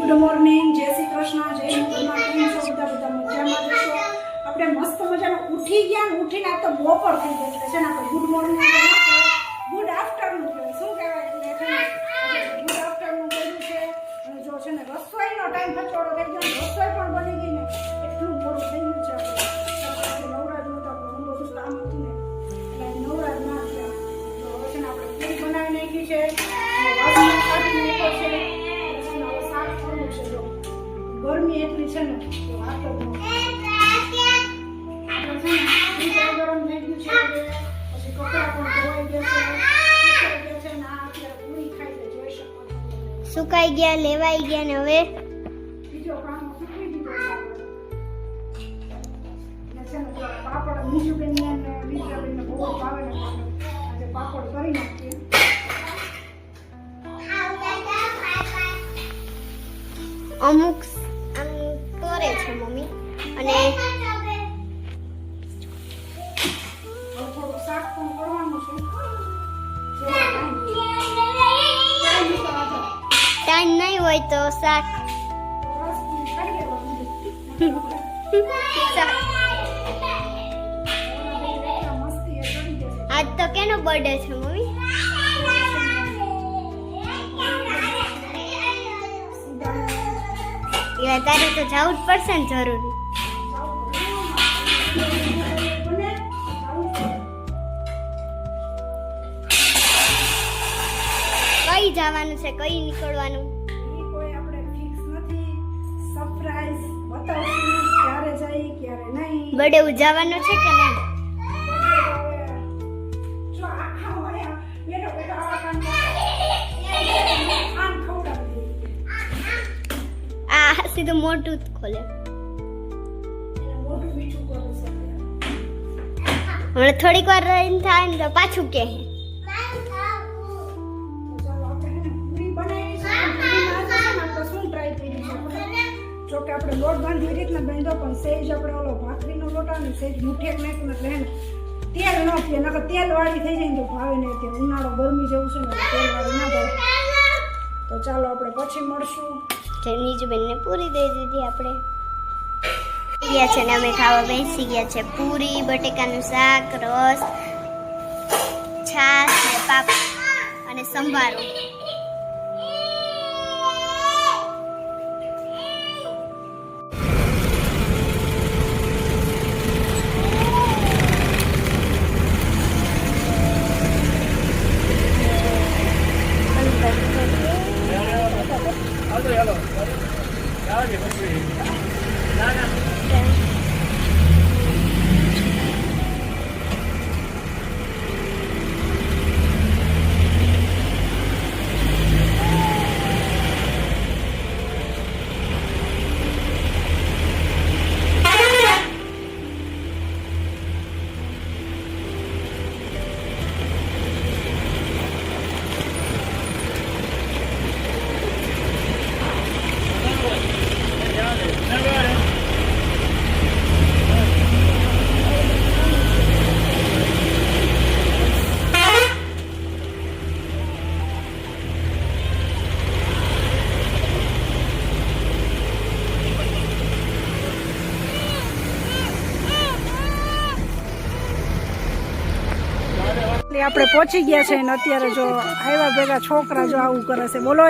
Good morning, જય શ્રી કૃષ્ણ, જય હિન્દુમાં કેમ છો? બધા મજામાં જશો. આપણે મસ્ત મજાનો ઉઠી ગયા ને ઉઠીને આ તો બપોર થઈ ગઈ એટલે છે ને આપણે ગુડ મોર્નિંગ ગુડ આફ્ટરનૂન કહેવાય. શું કહેવાય? ગુડ આફ્ટરનૂન કર્યું છે. અને જો છે ને રસોઈનો ટાઈમ પચોડો થઈ ગયો, રસોઈ પણ બની ગઈ ને એટલું મોડું થઈ ગયું છે. આપણે નવરાજ નહોતા, પણ બધું કામ હતું ને એટલે નવરાજ ના થયા. તો હવે છે ને આપણે પૂરી બનાવી નાખી છે, વાસણ કાઢી નાખ્યો છે. ગરમી એટલી છે ને વાત જ ન ગરમ થઈ ગયું છે. પછી કપડા પણ ધોવાઈ ગયા છે ને આ અત્યારે પૂરી ખાઈ છે, જોઈ શકો છો. સુકાઈ ગયા, લેવાઈ ગયા ને હવે બીજો કામ સૂકવી દીધો છે ને પાપડ બીજું બેન ને બીજા બેન બહુ ભાવે ને આજે પાપડ કરી નાખીએ. અમુક કરે છે મમ્મી અને થોડું શાક પણ કરવાનું છે. ટાઈમ નહીં હોય તો શાક આજ તો કેનો બર્થડે છે મમ્મી? તારે તો જવું જ પડશે ને જરૂરી. કઈ જવાનું છે, કઈ નીકળવાનું? કોઈ આપણે ફિક્સ નથી, સરપ્રાઈઝ બતાવશું ક્યારે જાય ક્યારે નહીં. બર્થડે ઉજવવાનો છે કે નહીં? જો આખા હોય બેઠો બેઠો આવા કામ આમ ખવડાવી આ સીધું મોટું જ ખોલે. એને મોઢું મીઠું કરવું છે. હમણાં થોડીક વાર રહીને થાય ને તો પાછું કે ચાલો આપણે એને પૂરી બનાવી છે. પૂરીમાં આજે છે ને આપણે શું ટ્રાય કરી છે? જો કે આપણે લોટ બાંધી રીતના બાંધ્યો પણ સહેજ આપણે ઓલો ભાખરીનો લોટ આવે ને સહેજ મુઠ્ઠેક નાખ્યું એટલે હે ને તેલ ન પીએ, નકર તેલ વાળી થઈ જાય ને તો ભાવે નહીં. અત્યારે ઉનાળો ગરમી જેવું છે ને તેલ વાળી ના ભાવે. તો ચાલો આપણે પછી મળશું. નીજુબેનને પૂરી દઈ દીધી આપણે. ગયા છે ને અમે ખાવા બેસી ગયા છે. પૂરી, બટેકાનું શાક, રસ, છાશ ને પાપ અને સંભારો. આપણે પહોંચી ગયા છે ને અત્યારે જો આવ્યા ભેગા છોકરા જો આવું કરે છે. બોલો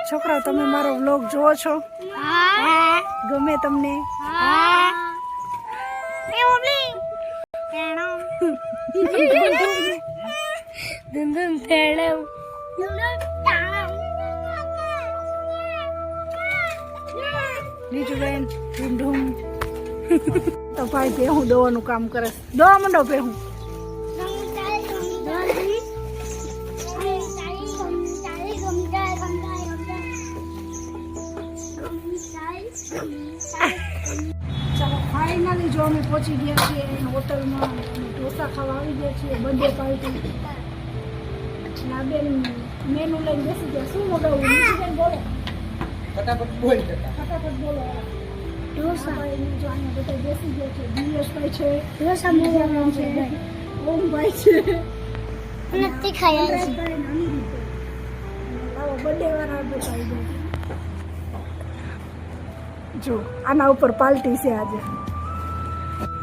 છોકરાઓ, તમે મારો વ્લોગ જોવો છો? ગમે તમને? બીજું બેન ઢૂમ તો ભાઈ ભેહું દોવાનું કામ કરે. દોવા માંડો ભેહું. ચાલો ફાઇનલી જો અમે પહોંચી ગયા છીએ હોટલમાં. ઢોસા ખાવા આવી ગયા છીએ. બર્થડે પાર્ટી ના બેન મેનુ લઈને બેસી ગયા. શું મગાવવું? બેન બોલો ફટાફટ બોલ. ફટાફટ બોલો. ઢોસા જો અહીંયા બધા બેસી ગયા છે. દિનેશભાઈ છે, ઢોસા મગાવવાનું છે, ઓમભાઈ છે, નથી ખાયા છે. લાવો બર્થડે વાળા બતાવી દો. જો આના ઉપર પાર્ટી છે આજે.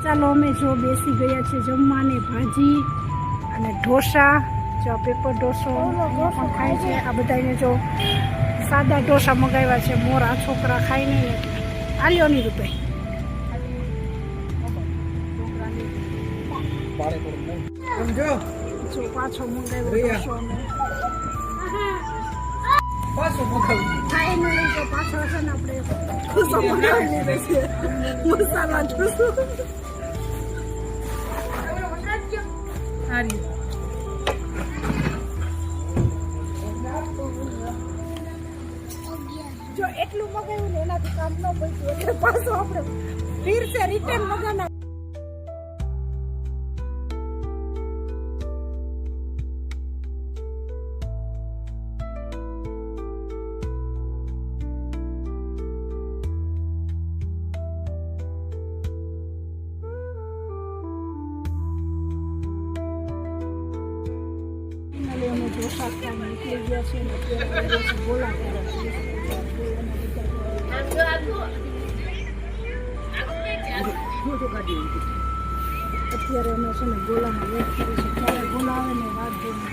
ચાલો અમે જો બેસી ગયા છે જમવાની ભાજી અને ઢોસા. જો પેપર ઢોસો પણ ખાય છે. આ બધાને જો સાદા ઢોસા મગાવ્યા છે. મોર આ છોકરા ખાય નહીં એટલે આલ્યો ની રૂપિયા. જો પાછો મંગાવ્યો ઢોસો અમે. ફાઇનલી તો પાછો છે ને આપણે ઢોસો મંગાવી લીધો છે. મસાલા ઢોસો. જો એટલું મગાવ્યું ને એનાથી કામ ન પડતું એટલે પાછો આપણે ફીર છે રિટર્ન મગાના. અમે ઢોસા ખાવા નીકળી ગયા છે ને અત્યારે ગોલા અત્યારે અમે છે ને ગોલામાં વેટ કરીએ છીએ. ક્યારે ગોલા આવે ને વાત જોઈને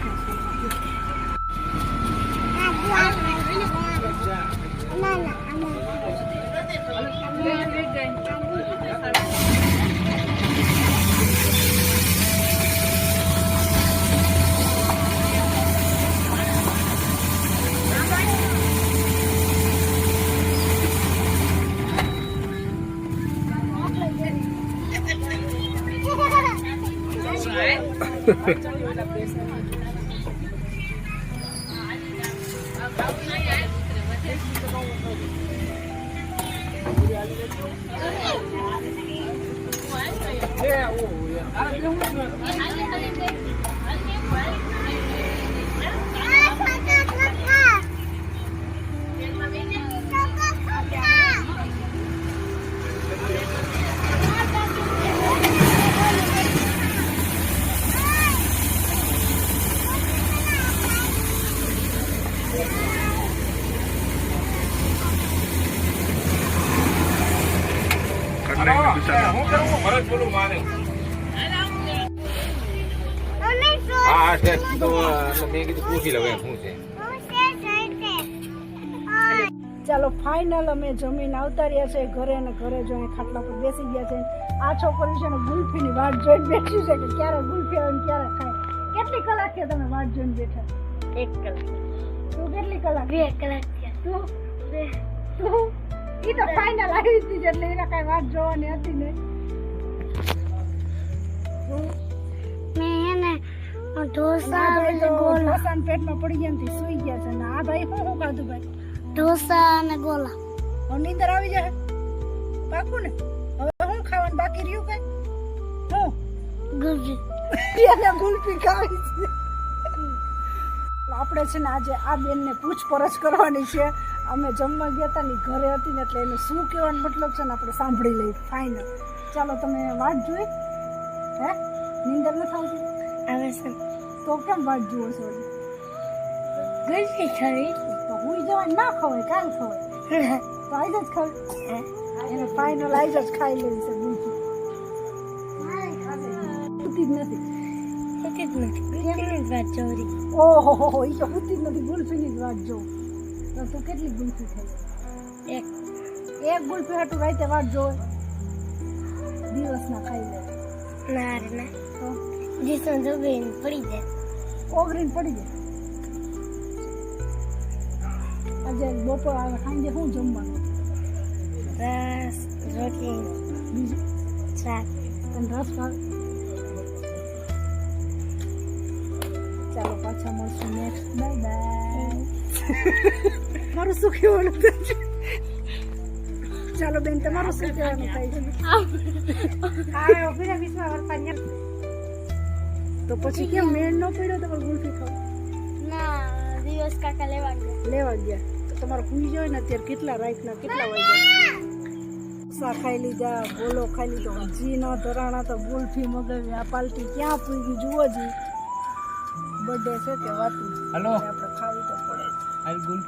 ચાલો ફાઇનલ અમે જમીન આવતા રહ્યા છે ઘરે અને ઘરે જો અહીં ખાટલા પર બેસી ગયા છે. આ છોકરી છે ને ગુલ્ફીની વાટ જોઈને બેઠી છે કે ક્યારે ગુલ્ફી આવે ને ક્યારે ખાય. કેટલી કલાક છે તમે વાટ જોઈને બેઠા? 1 કલાક. તું કેટલી કલાક? 2 કલાક તું ઈ તો ફાઇનલ આવી હતી એટલે એને કઈ વાત જોવાની હતી ને. મેં ઢોસા અને ગોલા પેટમાં પડી ગયા ને સુઈ ગયા છે. આ ભાઈ શું ખાધું ભાઈ? ઢોસા અને ગોલા. હવે નીંદર આવી જાય પાકું ને? હવે શું ખાવાનું બાકી રહ્યું કઈ? હું ગુલ્ફી ખાવી છે. આપણે છે ને આજે આ બેનને પૂછપરછ કરવાની છે. અમે જમવા ગયા હતા ને ઘરે હતી ને એટલે એને શું કહેવાનો મતલબ છે ને આપણે સાંભળી લઈએ. ફાઇનલ. ચાલો તમે વાત જોઈ? હે નીંદર ન આવતી? આવે છે તો કેમ વાત જુઓ છો? ગુલ્ફી ખાવી તો હુઈ જવાય ના ખવાય કાલ ખવાય તો આજ જ ખાવી. એને ફાઇનલ આજ જ ખાઈ લેવી છે ગુલ્ફી. ઉતી જ નથી. ઓહો ઈ તો ઉતી જ નથી. ગુલ્ફીની જ વાત જોઉં. તો તું કેટલી ગુલ્ફી ખાઈ? એક ગુલ્ફી હાટું રાતે વાત જોવે દિવસના ખાઈ લે? ના રે ના. તો જીસન જોબીન પડી જાય. ઓગરીને પડી જાય. આજે બપોર આવે સાંજે શું જમવાનું? રસ રોટલી બીજું શાક. અને રસ ભાવે? ચાલો પાછા મળશું નેક્સ્ટ. Bye bye. મારું શું કહેવાનું થાય છે? ચાલો બેન તમારું શું કહેવાનું થાય છે? તો પછી કેમ મેળ ન પડ્યો તમારે ગુલ્ફી ખાવ? ના દિવસ કાકા લેવા ગયા તો તમારે ભૂલી જાય ને અત્યારે કેટલા રાતના કેટલા વાગ્યા? સા ખાઈ લીધા, ગોલો ખાઈ લીધો, હજી ન ધરાણા તો ગુલ્ફી મગાવી. આ પાલટી ક્યાં પૂગી જુઓ જી. બર્થડે છે કે વાતું હલો આપણે ખાવી તો પડે આઈ ગુડ